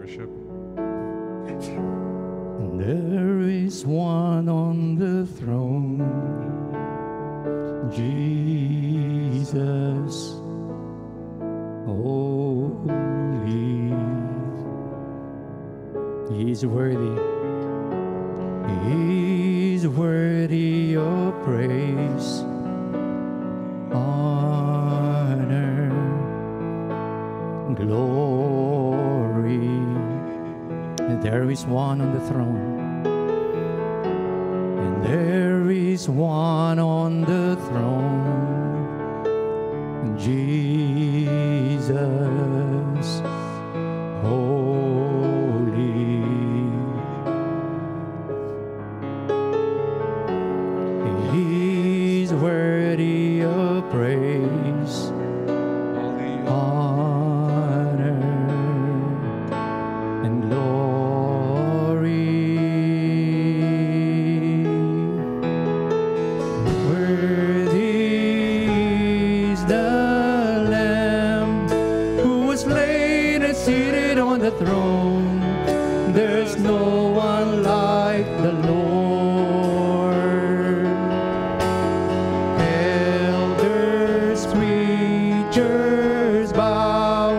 worship. There is one on the throne, Jesus, holy. He is worthy. He is worthy of praise, honor, glory. There is one on the throne, and there is one on the throne, Jesus, holy. He's worthy of praise, honor, and glory. Worthy is the Lamb who was slain and seated on the throne. There's no one like the Lord. Elders, preachers bow,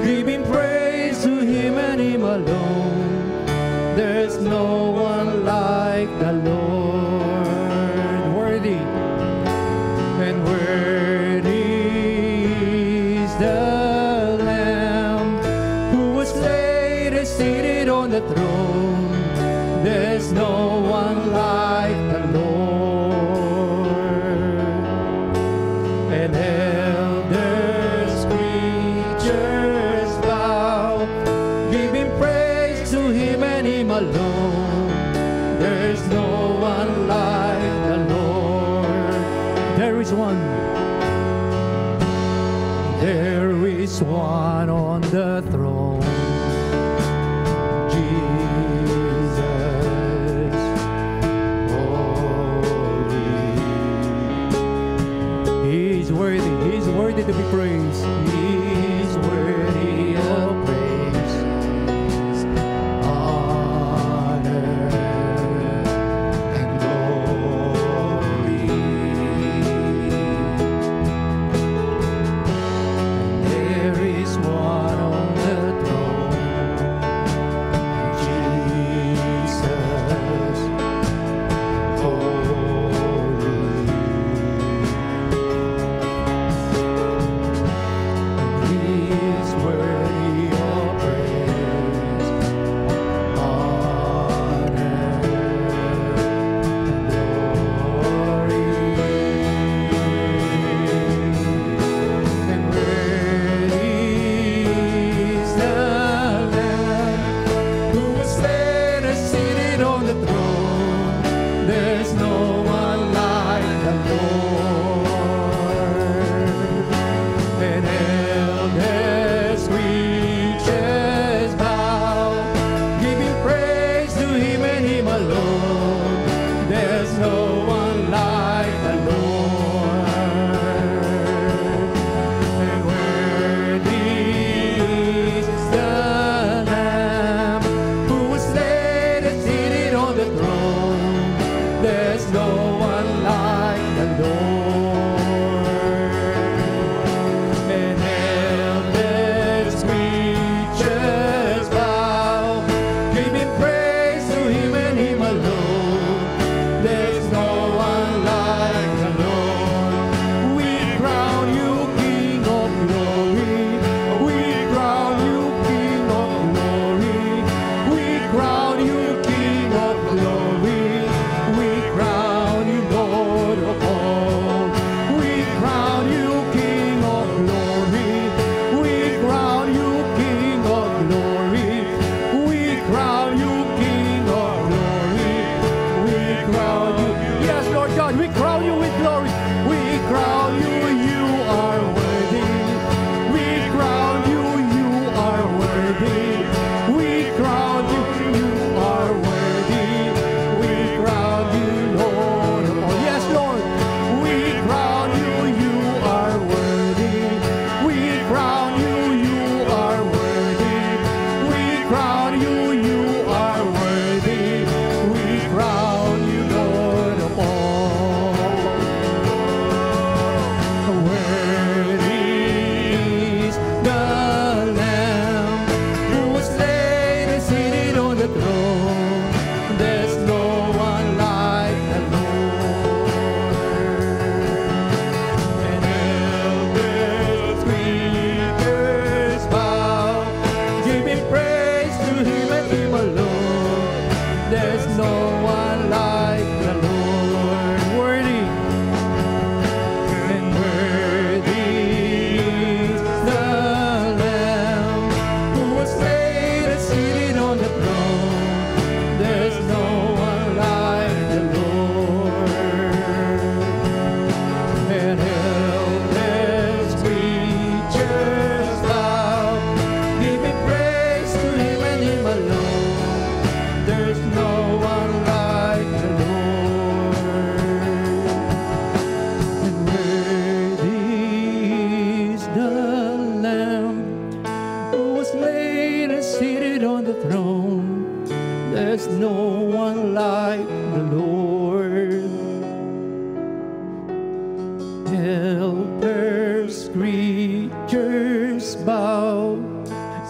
giving praise to Him and Him alone. There's no one like the Lord. Worthy and worthy is the Lamb who was slain and seated on the throne. There's no one like the Lord. And elders, preachers bow, giving praise to Him and Him alone. There's no one like the Lord. There is one. There is one on the throne, Jesus, holy. He's worthy to be praised. He's worthy of praise, honor, and glory. There is one on the throne, Jesus, holy. He is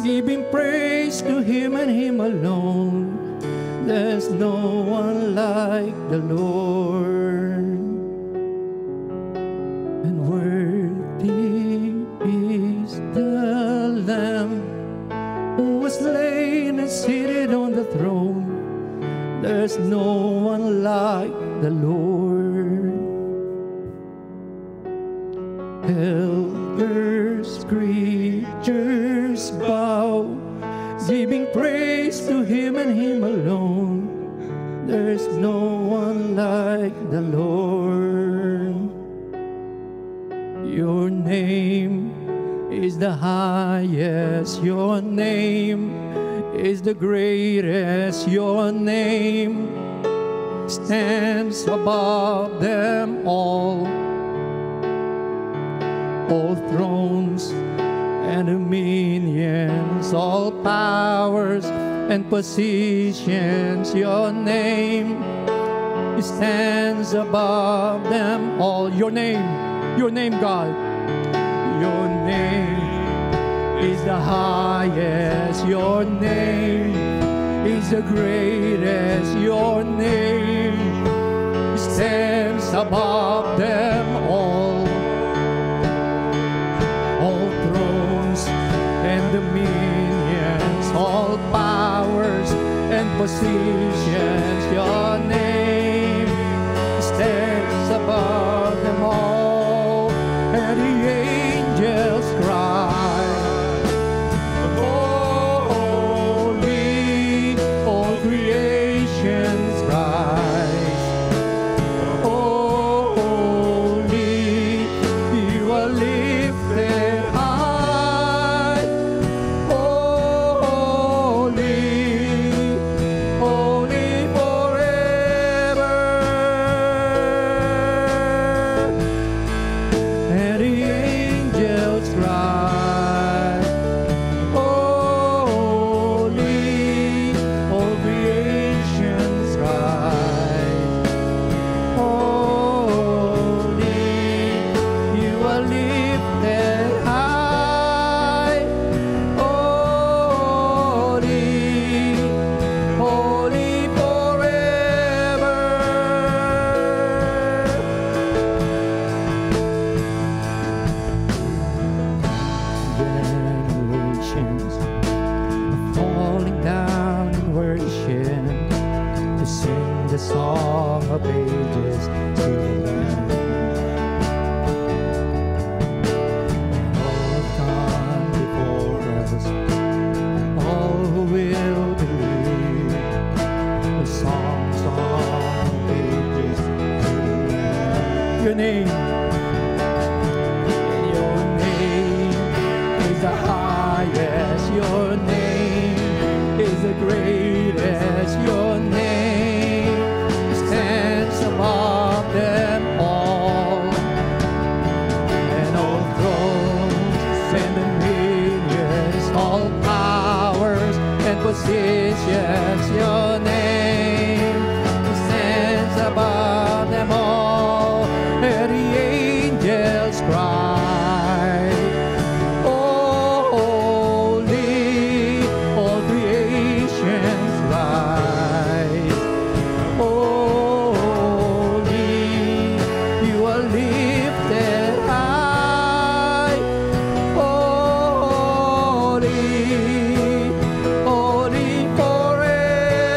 giving praise to Him and Him alone. There's no one like the Lord. And worthy is the Lamb who was slain and seated on the throne. There's no one like the Lord. Elders, creatures bow, giving praise to Him and Him alone. There's no one like the Lord. Your name is the highest, your name is the greatest, your name stands above them all. All thrones and dominions, all powers and positions, your name stands above them all. Your name, God, your name is the highest, your name is the greatest, your name stands above them all. All thrones and dominions, all powers and positions, your name stands above them all. And the angels cry, holy, all creations rise. Holy, you are lifted high. Holy, holy forever. And the angels cry, holy, all creations rise. Holy, you are lifted high. Holy, holy forever. Generations are falling down in worship to sing the song of ages to the Lamb. All have gone before us, all who will believe the songs of ages to the Lamb. Your name. Your name is the highest, your name is the greatest, your name stands above them all. And all thrones and dominions, all powers and positions, your name stands above them all. And the angels cry, holy, all creations rise. Holy, you are lifted high. Holy, holy forever.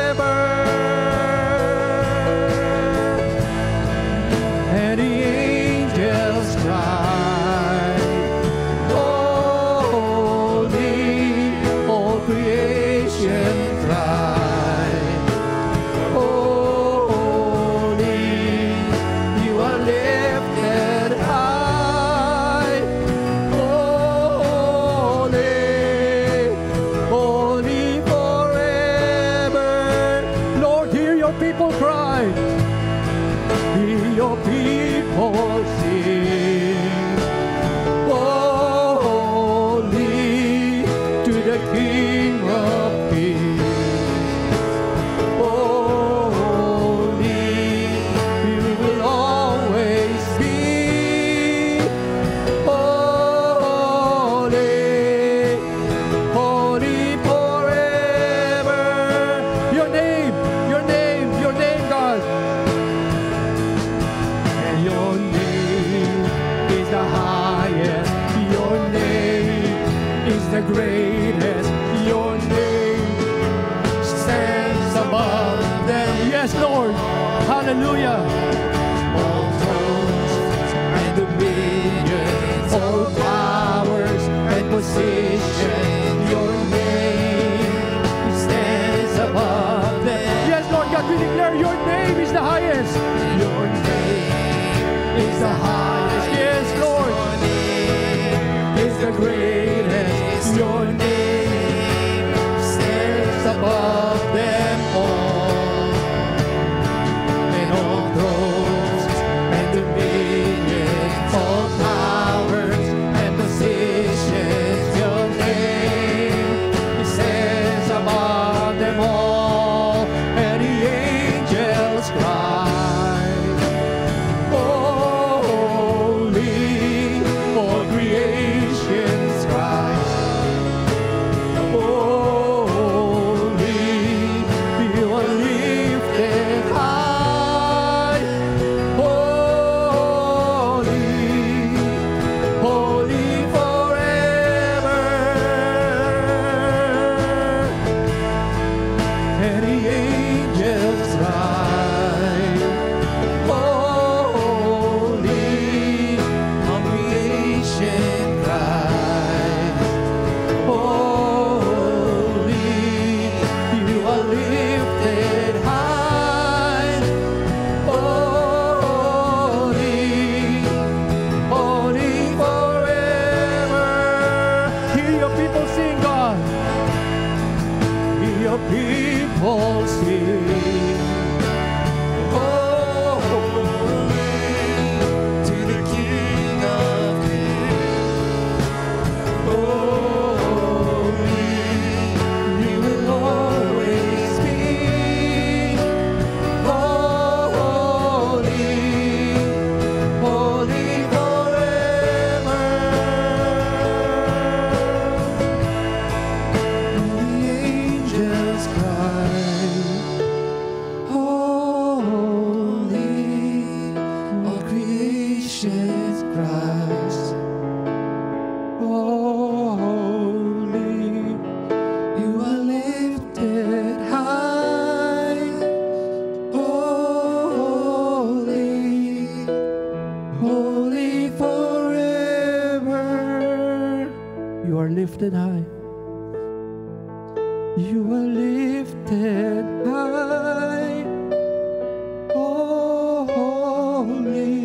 all powers and position. Your name stands above them. Yes, Lord God, we declare your name is the highest. Your name is the highest. Yes, Lord. Your name is the greatest. Your name stands above them all. And all thrones and dominions, all powers and positions, your name stands above them all. And the angels cry, holy, all creations cry, holy, you are lifted high, holy, holy forever. And the angels cry, holy, all creation cries, holy, you are lifted high, holy, holy forever. Hear your people sing, God. Hear your people sing. Holy to the King of Kings. Holy, you will always be. Holy, holy forever. And the angels cry, holy, all creations cries, holy, you are lifted high, holy, holy forever. You are lifted high. You are lifted high, holy,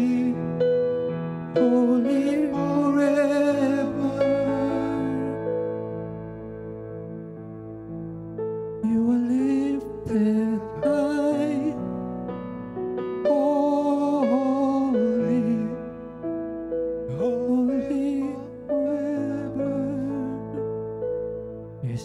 holy forever. You are lifted high, holy, holy forever. Yes.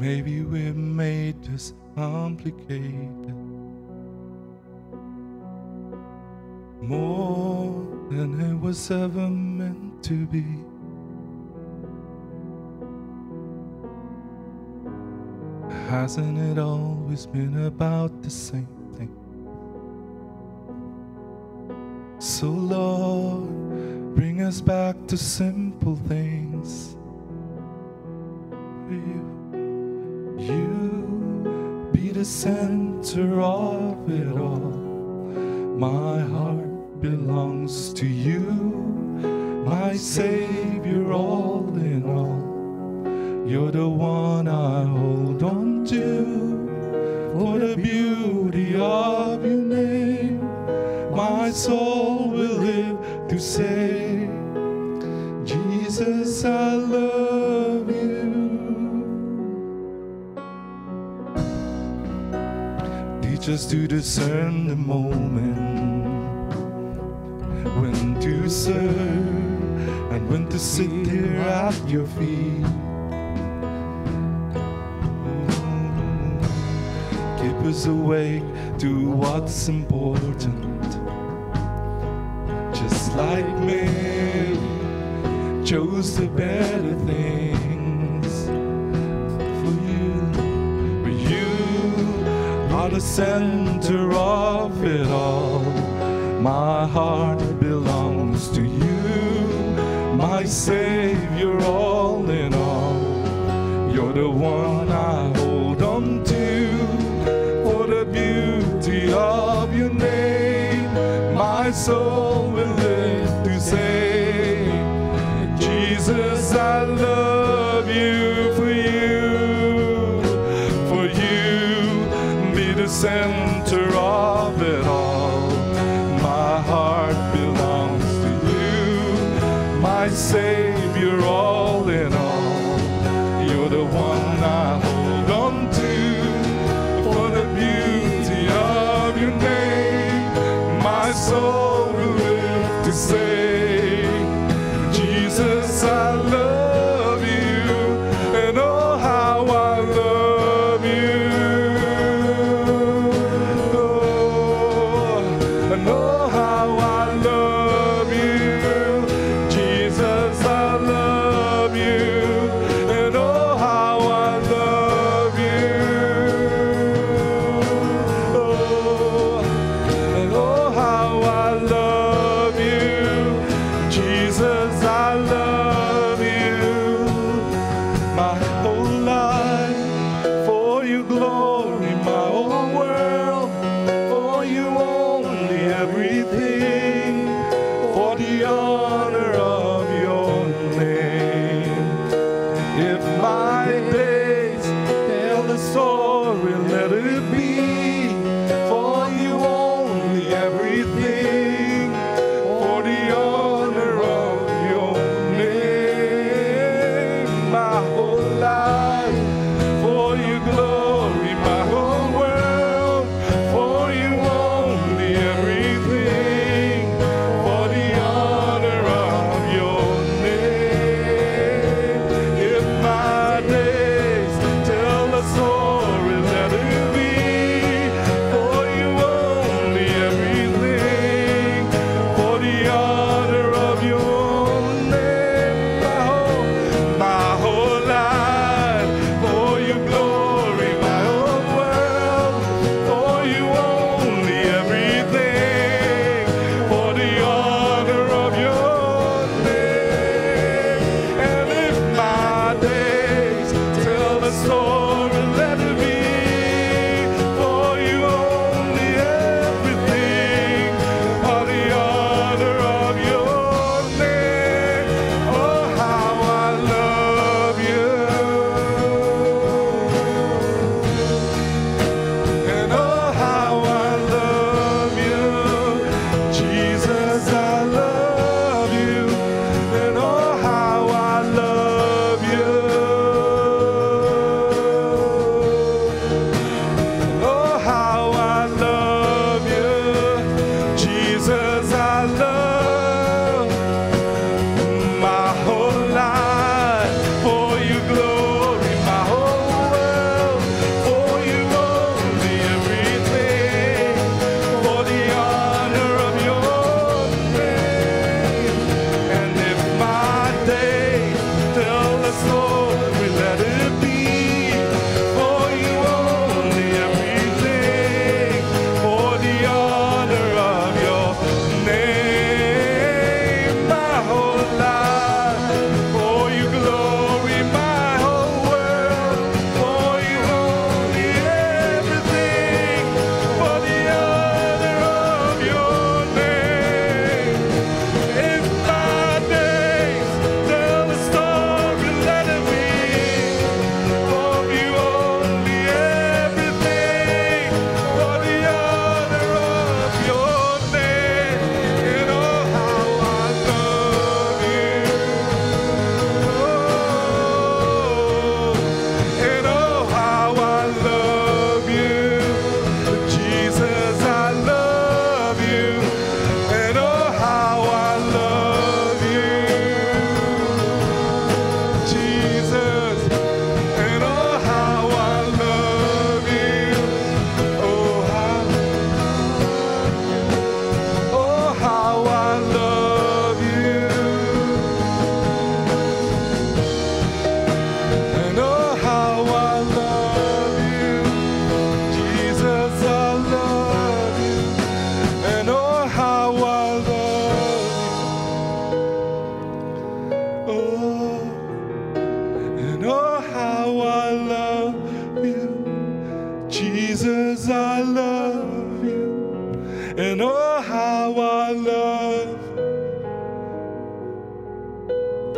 Maybe we made this complicated, more than it was ever meant to be. Hasn't it always been about the same thing? So Lord, bring us back to simple things. You be the center of it all. My heart belongs to you, my Savior, all in all. You're the one I hold on to, for the beauty of your name. My soul will live to say, Jesus, I love you. Teach us to discern the moment, when to serve and when to sit here at your feet. Keep us awake to what's important, just like Mary chose the better things for you. For you are the center of it all. My heart belongs to you, my Savior, all in all. You're the one I hold on to, for the beauty of your name. My soul will live to say, Jesus, I love you. For you be the center of it all. My heart belongs to you, my Savior, all in all. You're the one I hold on to, for the beauty of your name. My soul will live to say, Jesus, I love you, and oh, how I love you. Oh, and oh, how I love you. Jesus, I love you, and oh, how I love you. Oh, and oh, how I love you. Jesus, I love you. My whole life for your glory, my whole world for you only, everything for the honor of your name. If my days tell the story, let it be for you only, everything for the honor of your name. My whole life for your glory, my whole world for you only, everything for the honor of your name. If my days tell the story, let it be for you only, everything for the honor of your name. My whole life for your glory, my whole world for you only, everything for the honor of your name. And if my days tell the story, let it be for you only, everything for the honor of your name. Oh, how I love you, and oh, how I love you. Jesus, I love you, and oh, how I love you. And oh, how I love you. Jesus, I love my whole life for your glory, my whole world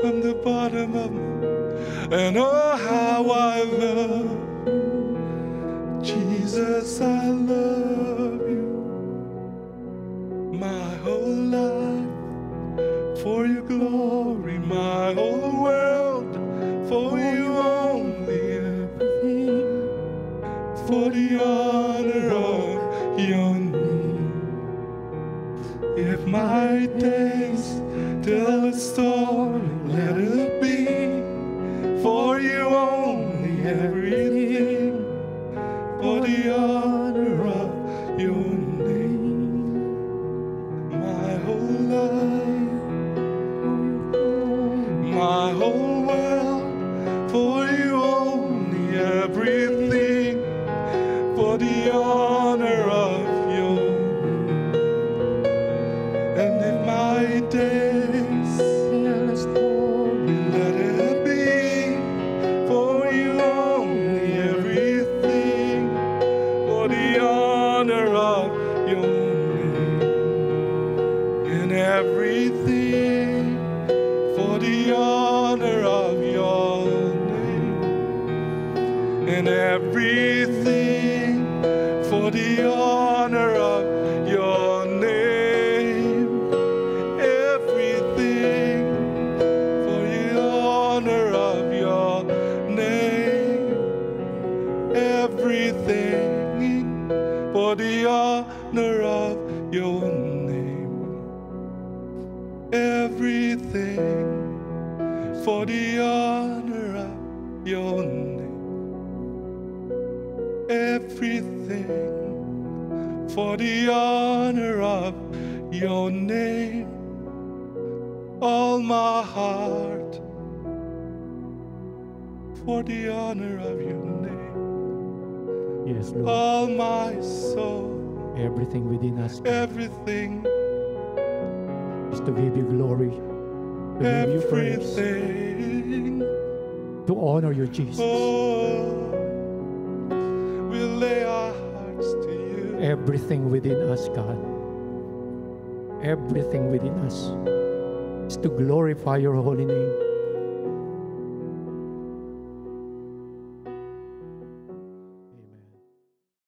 from the bottom of my, and oh, how I love Jesus, I love you. My whole life for your glory, my whole world for you only, everything for the honor of your name. If my days tell a story, let it be for you only, everything for the honor of your name. My whole life, my whole world for you only, everything for the honor of your name. And if my days tell a story, let it be for you only, everything for the honor of your name. And everything for the honor of your name. And everything for the honor of your name. Everything for the honor of your name. Everything for the honor of your name. Everything for the honor of your name. Everything for the honor of your name. All my heart for the honor of your name. Yes, Lord. All my soul, Everything within us everything, is to give you glory, to give you praise, everything. to honor you, Jesus. Oh, we lay our hearts to you. Everything within us, God, everything within us is to glorify your holy name.